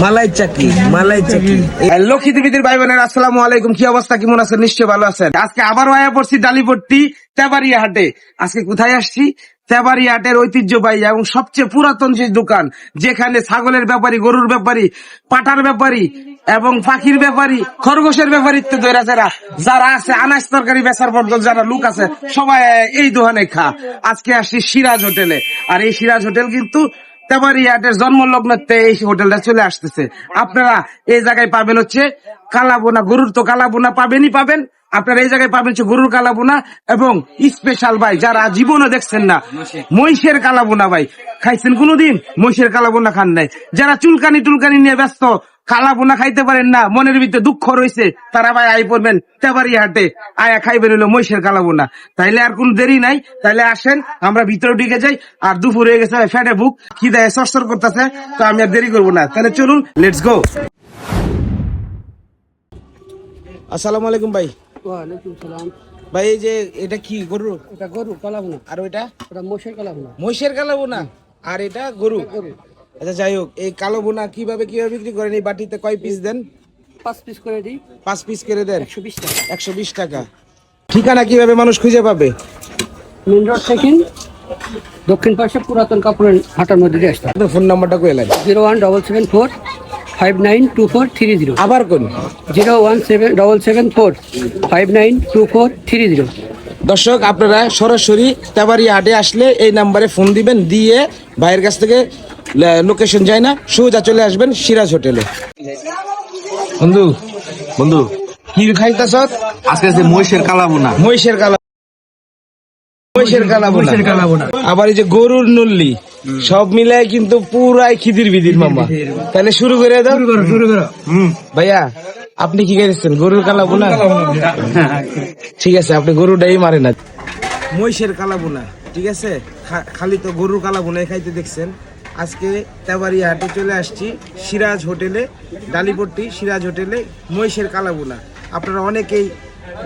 মালাই চাকি লক্ষ্মী দেবীদের ভাই বোনের আসসালামু আলাইকুম। কি অবস্থা, কেমন আছেন? নিশ্চয় ভালো আছেন। আজকে আবার আয়া পড়ছি ডালিপট্টি তেবাড়িয়া হাটে। আজকে কোথায় আসছি? তেবাড়িয়া হাটের ঐতিহ্যবাহী এবং সবচেয়ে পুরাতন যে দোকান, যেখানে ছাগলের ব্যাপারী, গরুর ব্যাপারী, পাটার ব্যাপারী এবং পাখির ব্যাপারী, খরগোশের ব্যাপারী যারা আছে, আনাজ তরকারি বেচার পর্যন্ত যারা লোক আছে, সবাই এই দোকানে খা। আজকে আসছি সিরাজ হোটেলে। আর এই সিরাজ হোটেল কিন্তু তেবাড়িয়া হাটের জন্মলগ্নতে এই হোটেলটা চলে আসতেছে। আপনারা এই জায়গায় পাবেন হচ্ছে কালাবোনা, গরুর তো কালাবোনা পাবেন। আপনারা এই জায়গায় পাবেন হচ্ছে গরুর কালাবোনা এবং স্পেশাল ভাই যারা জীবনে দেখছেন না, মহিষের কালাবোনা। ভাই খাইছেন কোনোদিন? মহিষের কালাবোনা খান নাই। যারা চুলকানি নিয়ে ব্যস্ত, কালাবোনা খাইতে পারেন না, মনের ভিতরে দুঃখ রয়েছে, তারা ভাই আই পড়বেন তেবাড়িয়া হাটে, আয়া খাইবেন হলো মহিষের কালাবোনা। তাইলে আর কোন দেরি নাই, তাইলে আসেন আমরা ভিতরে ঢুকে যাই। আর দুপুর হয়ে গেছে, ফেটে বুক খিদায় সরসর করতেছে, তো আমি আর দেরি করবো না। তাহলে চলুন, লেটস গো। আসসালামু আলাইকুম ভাই। ওয়ালাইকুম সালাম। ভাই এই যে এটা কি গরু? এটা গরু কালাবোনা। আর ওইটা? এটা মহিষের কালাবোনা। মহিষের কালাবোনা। আর এটা গরু। আচ্ছা যাই হোক, এই কালো বোনা কিভাবে বিক্রি করেন? এই বাটিতে কয় পিস দেন? 5 পিস করে দিই। 5 পিস করে দেন। 120 টাকা। 120 টাকা। ঠিকানা কিভাবে মানুষ খুঁজে পাবে? মেন রোড থেকে দক্ষিণ পাশে পুরাতন কাপড়ের হাটার মধ্যে দিয়ে আসতে। আপনার ফোন নাম্বারটা কই লাগবে? 01774 592430। আবার কোন? 01774 592430। দর্শক আপনারা সরাসরি তেবাড়িয়া হাটে আসলে এই নাম্বারে ফোন দিবেন, দিয়ে ভাইয়ের কাছ থেকে লোকেশন যায় না, সোজা চলে আসবেন সিরাজ হোটেলে। বন্ধু বন্ধু কি খাইতাছ? আজকে আছে মহিষের কালাবোনা। মহিষের কালাবোনা। আবার এই যে গরুর নল্লি, সব মিলাই কিন্তু পুরাই খিদির বিদির মামা। তাহলে শুরু করে দাও। শুরু করো। ভাইয়া আপনি কি খাইছেন? গরুর কালাবোনা? ঠিক আছে, আপনি গরুটাই মারে না। মহিষের কালাবোনা, ঠিক আছে। খালি তো গরুর কালাবোনাই খাইতে দেখছেন। আজকে তেবাড়িয়া হাটে চলে আসছি সিরাজ হোটেলে, ডালিপট্টি সিরাজ হোটেলে, মহিষের কালাবোনা। আপনারা অনেকেই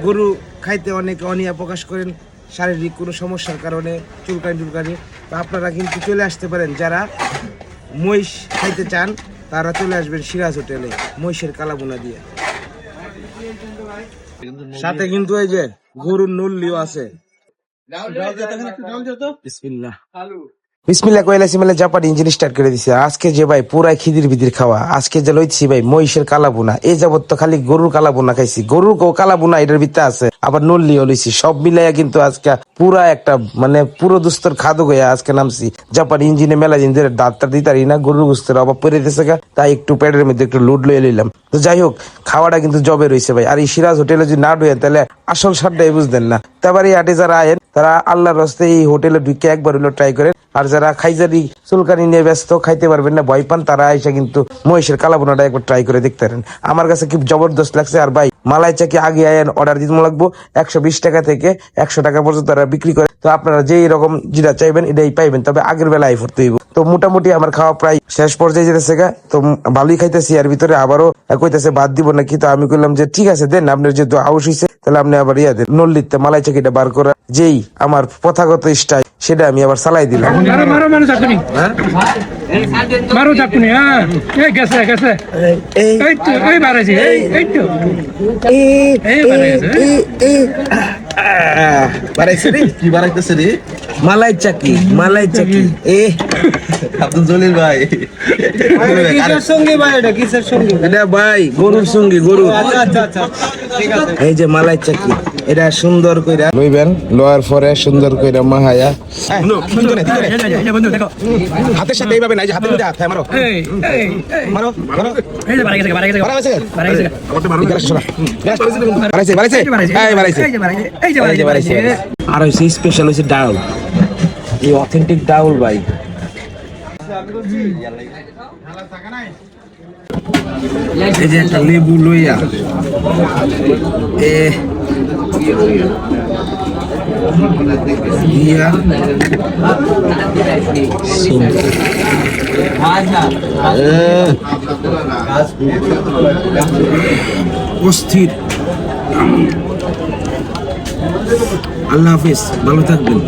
গরু খাইতে অনেকে অনীহা প্রকাশ করেন, শারীরিক কোনো সমস্যার কারণে, চুলকানি। আপনারা কিন্তু চলে আসতে পারেন, যারা মহিষ খাইতে চান তারা চলে আসবেন সিরাজ হোটেলে মহিষের কালাবোনা দিয়ে। সাথে কিন্তু এই যে গরুর নল্লিও আছে। বিসমিল্লাহ কইলাছি মানে জাপানি ইঞ্জিন স্টার্ট করে দিছে। আজকে যে ভাই পুরাই খিদির বিদির খাওয়া। আজকে যে লইছি ভাই মহিষের কালাবোনা। এই যাবত তো খালি গরুর কালাবোনা খাইছি, গরুর কালাবোনা এটার ভিতরে আছে, আবার নল্লিও লইছি। সব মিলাইয়া কিন্তু আজকে পুরা একটা মানে পুরো দুস্তর খাদো গয়া আজকে নামছি। জাপানি ইঞ্জিনে মেলা দিন ধরে ডাক্তার দিতারি না, গরুর গোস্তের অভাব পড়ে দিতেছে, তাই একটু পেটের মধ্যে একটু লুট লইয়ে লইলাম। তো যাই হোক, খাওয়াটা কিন্তু জবে রয়েছে ভাই। আর এই সিরাজ হোটেলে যদি না ঢুকেন তাহলে আসল স্বাদটাই বুঝতেন না। তেবাড়িয়া হাটে যারা আয়েন তারা আল্লাহর রাস্তে এই হোটেলে ঢুকে একবার হইলো ট্রাই করেন। আর যারা খাইজারি চুলকানি নিয়ে ব্যস্ত, খাইতে পারবেন না, ভয় পান, তারা এসে কিন্তু মহিষের কালাবোনাটা একবার ট্রাই করে দেখতে পারেন। আমার কাছে কি জবরদস্ত লাগছে। আর ভাই মালাই চাকি আগে আয়েন অর্ডার দিতে লাগবো 120 টাকা থেকে 100 টাকা পর্যন্ত তারা বিক্রি করে। তো আপনারা যেই রকম যেটা চাইবেন এটাই পাইবেন, তবে আগের বেলায় ফুটতে হইব। তো মোটামুটি আমার খাওয়া প্রায় শেষ পর্যায়ে যেতেছে গা। তো ভালোই খাইতেছি, আর ভিতরে আবারও কইতেছে বাদ দিব নাকি। তো আমি কইলাম যে ঠিক আছে দেন, আপনার যেহেতু হাউস হইছে তাহলে আপনি আবার দেন। নল্লিতে মালাই চাকিটা বার করা যেই আমার প্রথাগত স্টাইল, সেটা আমি আবার চালাই দিলাম। মালাই চাকি আব্দুল জলিল ভাই। এটা ভাই গরুর সঙ্গী, গরু। এই যে মালাই চাকি, এটা সুন্দর কইরা লইবেন, লোয়ার পরে সুন্দর কইরা মাহায়া হাতের সাথে এইভাবে নাই যে হাতের মধ্যে হাত মারো মারো মারো। আর হইছে স্পেশাল হইছে ডাউল, এই অথেন্টিক ডাউল ভাই। এই যে একটা লেবু লইয়া অস্থির। আল্লাহ হাফিজ, ভালো থাকবেন।